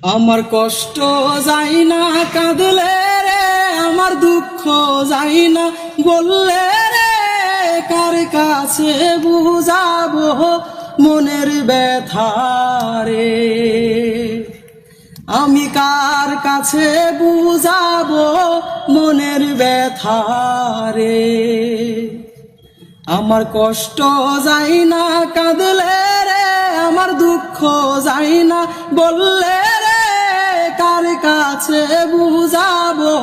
আমার কষ্ট যাই না কাঁদলে রে, আমার দুঃখ যাই না বললে রে, কার কাছে বুঝাবো মনের ব্যথা রে। আমি কার কাছে বুঝাবো মনের ব্যথা রে। আমার কষ্ট যাই না কাঁদলে রে, আমার দুঃখ যাই না বললে রে, কার কাছে বুঝাবো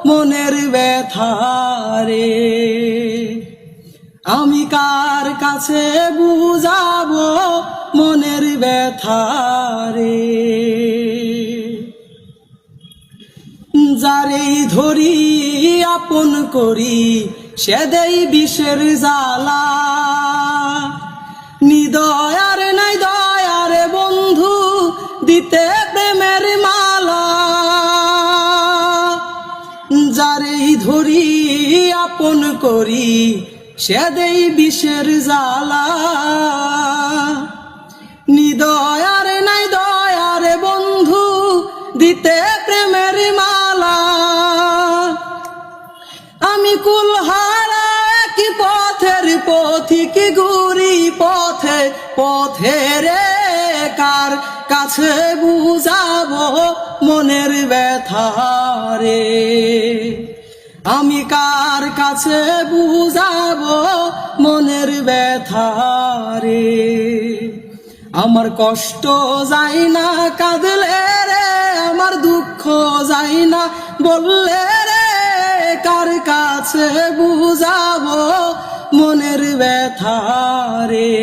মনের ব্যথা রে। আমি কার কাছে বুঝাবো মনের ব্যথা রে। যারেই ধরি আপন করি সে দেই বিষের জ্বালা, নিদয়ার নাই দয়ার বন্ধু দিতে প্রেমের মালা। যারেই ধরি আপন করি সে দেই বিষের জ্বালা, নিদয়ার নাই দয়ার বন্ধু দিতে প্রেমের মালা। আমি কুলহারা কি পথের পথিক ঘুরি পথে পথে রে, কার কাছে বুঝাবো মনের ব্যথা রে। আমি কার কাছে বুঝাবো মনের ব্যথা রে। আমার কষ্ট যাই না কাঁদলে রে, আমার দুঃখ যাই না বললে রে, কার কাছে বুঝাবো মনের ব্যথা রে।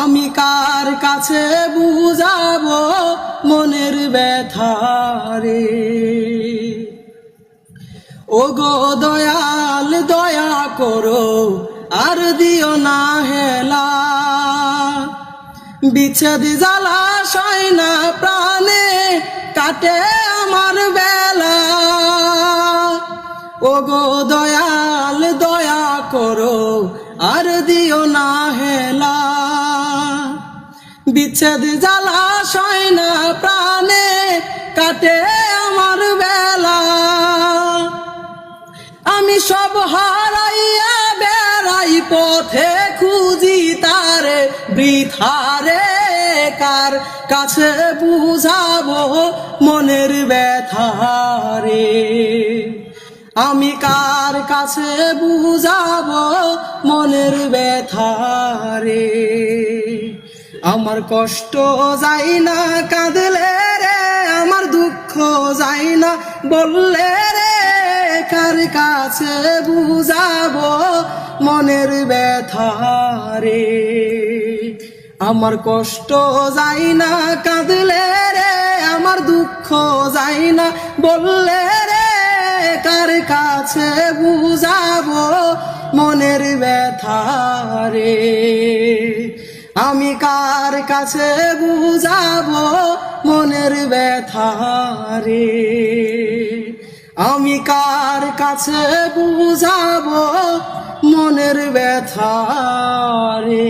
আমি কার কাছে বুঝাবো মনের ব্যথা রে। ওগো দয়াল দয়া করো আর দিও না হেলা, বিচ্ছেদ জ্বালা সয় না প্রাণে কাটে আমার বেলা। ওগো দয়াল দয়া করো আর দিও না হেলা, বিচ্ছেদ জ্বালা সয় না প্রাণে কাটে আমার বেলা। আমি সব হারাইয়া বেড়াই পথে খুঁজি তারে বৃথারে, কার কাছে বুঝাবো মনের ব্যথা রে। আমি কার কাছে বুঝাবো মনের ব্যথা রে। আমার কষ্ট যাই না কাঁদলে রে, আমার দুঃখ যাই না বললে রে, কার কাছে বুঝাবো মনের ব্যথা রে। আমার কষ্ট যাই না কাঁদলে রে, আমার দুঃখ যাই না বললে রে, কার কাছে বুঝাবো মনের ব্যথা রে। আমি কার কাছে বুঝাবো মনের ব্যথা রে। আমি কার কাছে বুঝাবো মনের ব্যথা রে।